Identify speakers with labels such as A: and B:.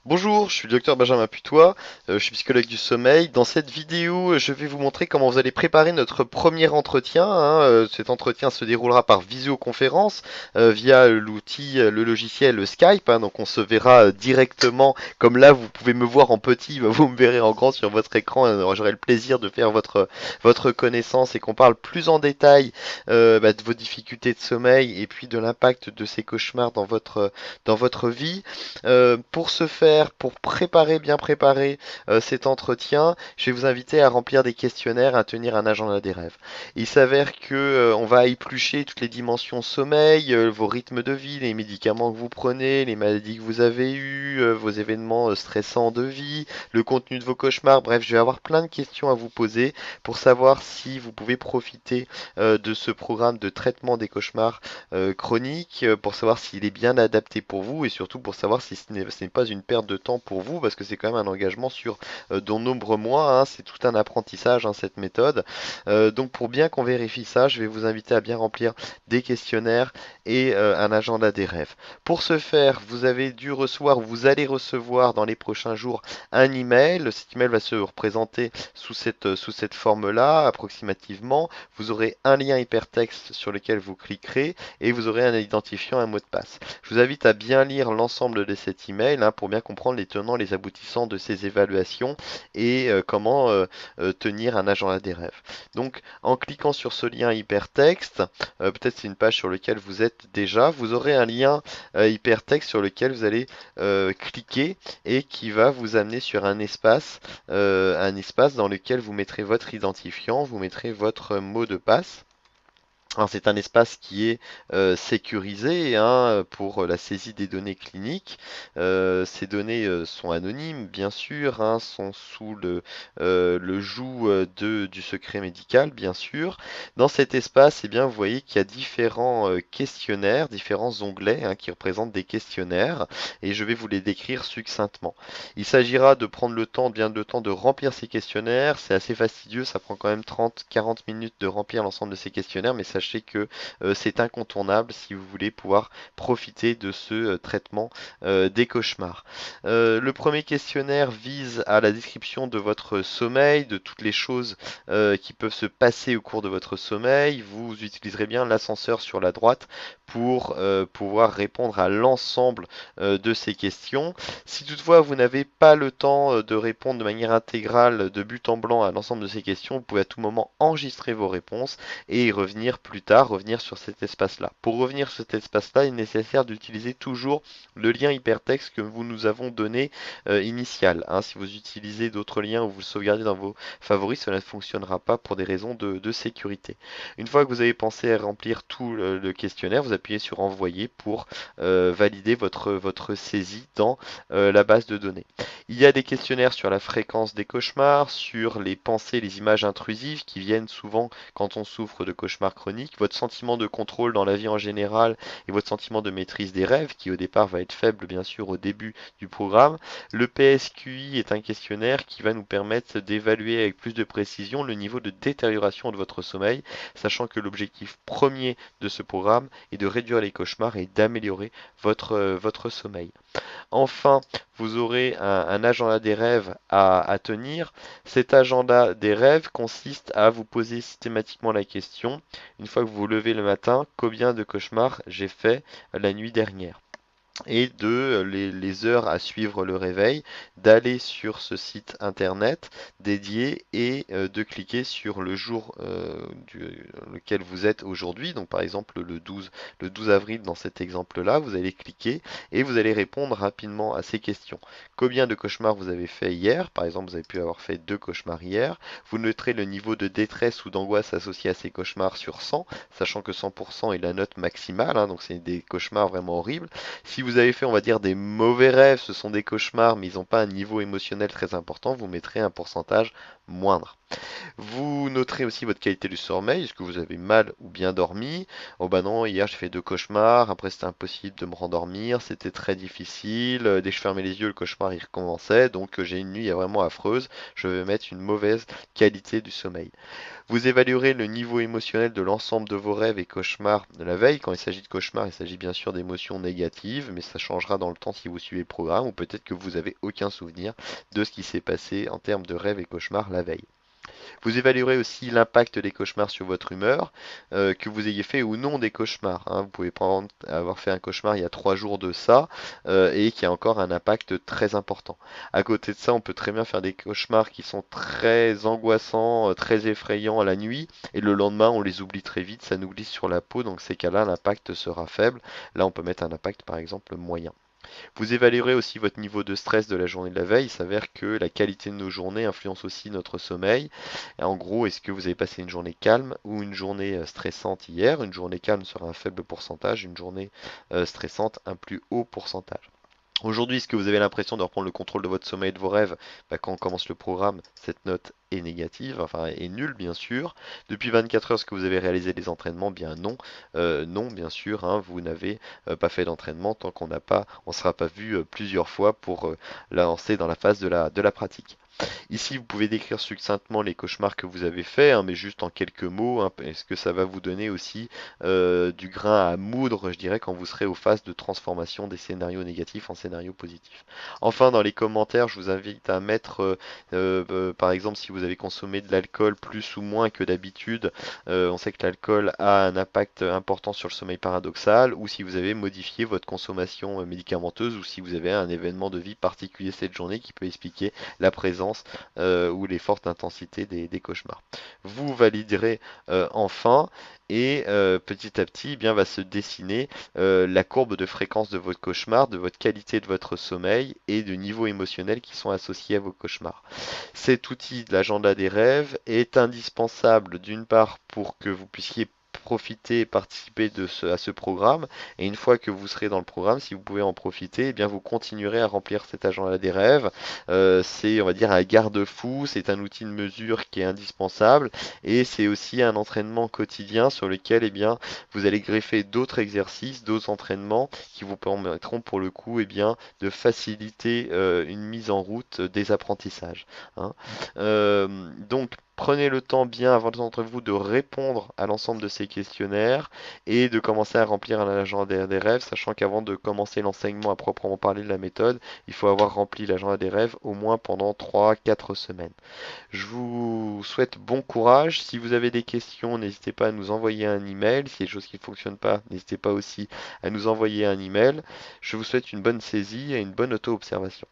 A: Bonjour, je suis le docteur Benjamin Putois, je suis psychologue du sommeil. Dans cette vidéo, je vais vous montrer comment vous allez préparer notre premier entretien, hein. Cet entretien se déroulera par visioconférence via l'outil, le logiciel Skype, hein. Donc on se verra directement, comme là vous pouvez me voir en petit, bah, vous me verrez en grand sur votre écran. J'aurai le plaisir de faire votre connaissance et qu'on parle plus en détail de vos difficultés de sommeil et puis de l'impact de ces cauchemars dans votre vie. Pour ce faire, pour préparer, bien préparer cet entretien, je vais vous inviter à remplir des questionnaires, à tenir un agenda des rêves. Il s'avère que on va éplucher toutes les dimensions sommeil, vos rythmes de vie, les médicaments que vous prenez, les maladies que vous avez eues, vos événements stressants de vie, le contenu de vos cauchemars. Bref, je vais avoir plein de questions à vous poser pour savoir si vous pouvez profiter de ce programme de traitement des cauchemars chroniques, pour savoir s'il est bien adapté pour vous et surtout pour savoir si ce n'est pas une perte de temps pour vous parce que c'est quand même un engagement sur de nombreux mois, hein. C'est tout un apprentissage, hein, cette méthode. Donc pour bien qu'on vérifie ça, je vais vous inviter à bien remplir des questionnaires et un agenda des rêves. Pour ce faire, vous avez dû recevoir, vous allez recevoir dans les prochains jours un email. Cet email va se représenter sous cette forme-là, approximativement. Vous aurez un lien hypertexte sur lequel vous cliquerez et vous aurez un identifiant, un mot de passe. Je vous invite à bien lire l'ensemble de cet email, hein, pour bien comprendre les tenants, les aboutissants de ces évaluations et comment tenir un agenda des rêves. Donc, en cliquant sur ce lien hypertexte, peut-être c'est une page sur laquelle vous êtes déjà, vous aurez un lien hypertexte sur lequel vous allez cliquer et qui va vous amener sur un espace dans lequel vous mettrez votre identifiant, vous mettrez votre mot de passe. Alors, c'est un espace qui est sécurisé, hein, pour la saisie des données cliniques. Ces données sont anonymes, bien sûr, hein, sont sous le joug du secret médical, bien sûr. Dans cet espace, eh bien, vous voyez qu'il y a différents questionnaires, différents onglets, hein, qui représentent des questionnaires, et je vais vous les décrire succinctement. Il s'agira de prendre bien le temps de remplir ces questionnaires. C'est assez fastidieux, ça prend quand même 30-40 minutes de remplir l'ensemble de ces questionnaires, mais sachez que c'est incontournable si vous voulez pouvoir profiter de ce traitement des cauchemars. Le premier questionnaire vise à la description de votre sommeil, de toutes les choses qui peuvent se passer au cours de votre sommeil. Vous utiliserez bien l'ascenseur sur la droite pour pouvoir répondre à l'ensemble de ces questions. Si toutefois vous n'avez pas le temps de répondre de manière intégrale, de but en blanc, à l'ensemble de ces questions, vous pouvez à tout moment enregistrer vos réponses et y revenir plus tard, revenir sur cet espace-là. Pour revenir sur cet espace-là, il est nécessaire d'utiliser toujours le lien hypertexte que nous avons donné initial, hein. Si vous utilisez d'autres liens ou vous le sauvegardez dans vos favoris, cela ne fonctionnera pas pour des raisons de sécurité. Une fois que vous avez pensé à remplir tout le questionnaire, vous appuyez sur envoyer pour valider votre saisie dans la base de données. Il y a des questionnaires sur la fréquence des cauchemars, sur les pensées, les images intrusives qui viennent souvent quand on souffre de cauchemars chroniques, votre sentiment de contrôle dans la vie en général et votre sentiment de maîtrise des rêves, qui au départ va être faible bien sûr au début du programme. Le PSQI est un questionnaire qui va nous permettre d'évaluer avec plus de précision le niveau de détérioration de votre sommeil, sachant que l'objectif premier de ce programme est de réduire les cauchemars et d'améliorer votre sommeil. Enfin, vous aurez un agenda des rêves à tenir. Cet agenda des rêves consiste à vous poser systématiquement la question, une fois que vous vous levez le matin, combien de cauchemars j'ai fait la nuit dernière? Et de les heures à suivre le réveil, d'aller sur ce site internet dédié et de cliquer sur le jour lequel vous êtes aujourd'hui. Donc par exemple le 12 avril dans cet exemple-là, vous allez cliquer et vous allez répondre rapidement à ces questions. Combien de cauchemars vous avez fait hier? Par exemple, vous avez pu avoir fait 2 cauchemars hier. Vous noterez le niveau de détresse ou d'angoisse associé à ces cauchemars sur 100, sachant que 100% est la note maximale, hein, donc c'est des cauchemars vraiment horribles. Si vous avez fait, on va dire, des mauvais rêves, ce sont des cauchemars, mais ils n'ont pas un niveau émotionnel très important, vous mettrez un pourcentage moindre. Vous noterez aussi votre qualité du sommeil. Est-ce que vous avez mal ou bien dormi? Oh bah non, hier j'ai fait 2 cauchemars, après c'était impossible de me rendormir, c'était très difficile. Dès que je fermais les yeux, le cauchemar il recommençait, donc j'ai une nuit vraiment affreuse. Je vais mettre une mauvaise qualité du sommeil. Vous évaluerez le niveau émotionnel de l'ensemble de vos rêves et cauchemars de la veille. Quand il s'agit de cauchemars, il s'agit bien sûr d'émotions négatives, mais ça changera dans le temps si vous suivez le programme, ou peut-être que vous avez aucun souvenir de ce qui s'est passé en termes de rêves et cauchemars la veille. Vous évaluerez aussi l'impact des cauchemars sur votre humeur, que vous ayez fait ou non des cauchemars, hein. Vous pouvez prendre, avoir fait un cauchemar il y a 3 jours de ça, et qui a encore un impact très important. À côté de ça, on peut très bien faire des cauchemars qui sont très angoissants, très effrayants la nuit, et le lendemain, on les oublie très vite, ça nous glisse sur la peau, donc ces cas-là, l'impact sera faible. Là, on peut mettre un impact, par exemple, moyen. Vous évaluerez aussi votre niveau de stress de la journée de la veille. Il s'avère que la qualité de nos journées influence aussi notre sommeil. Et en gros, est-ce que vous avez passé une journée calme ou une journée stressante hier? Une journée calme sera un faible pourcentage, une journée stressante un plus haut pourcentage. Aujourd'hui, est-ce que vous avez l'impression de reprendre le contrôle de votre sommeil et de vos rêves? Quand on commence le programme, cette note est négative, enfin est nulle bien sûr. Depuis 24 heures, est-ce que vous avez réalisé des entraînements? Bien non. Non, bien sûr, hein, vous n'avez pas fait d'entraînement tant on ne sera pas vu plusieurs fois pour lancer dans la phase de la pratique. Ici, vous pouvez décrire succinctement les cauchemars que vous avez faits, hein, mais juste en quelques mots, hein. Est-ce que ça va vous donner aussi du grain à moudre, je dirais, quand vous serez aux phases de transformation des scénarios négatifs en scénarios positifs. Enfin, dans les commentaires, je vous invite à mettre, par exemple, si vous avez consommé de l'alcool plus ou moins que d'habitude, on sait que l'alcool a un impact important sur le sommeil paradoxal, ou si vous avez modifié votre consommation médicamenteuse, ou si vous avez un événement de vie particulier cette journée qui peut expliquer la présence ou les fortes intensités des cauchemars. Vous validerez enfin et petit à petit, eh bien, va se dessiner la courbe de fréquence de votre cauchemar, de votre qualité de votre sommeil et du niveau émotionnel qui sont associés à vos cauchemars. Cet outil de l'agenda des rêves est indispensable d'une part pour que vous puissiez profiter et participer à ce programme. Et une fois que vous serez dans le programme, si vous pouvez en profiter, eh bien vous continuerez à remplir cet agenda des rêves. C'est, on va dire, un garde-fou, c'est un outil de mesure qui est indispensable et c'est aussi un entraînement quotidien sur lequel, eh bien, vous allez greffer d'autres exercices, d'autres entraînements qui vous permettront pour le coup, eh bien, de faciliter une mise en route des apprentissages, hein. Donc, prenez le temps bien avant d'entre vous de répondre à l'ensemble de ces questionnaires et de commencer à remplir un agenda des rêves, sachant qu'avant de commencer l'enseignement à proprement parler de la méthode, il faut avoir rempli l'agenda des rêves au moins pendant 3 à 4 semaines. Je vous souhaite bon courage. Si vous avez des questions, n'hésitez pas à nous envoyer un email. Si y a des choses qui ne fonctionnent pas, n'hésitez pas aussi à nous envoyer un email. Je vous souhaite une bonne saisie et une bonne auto-observation.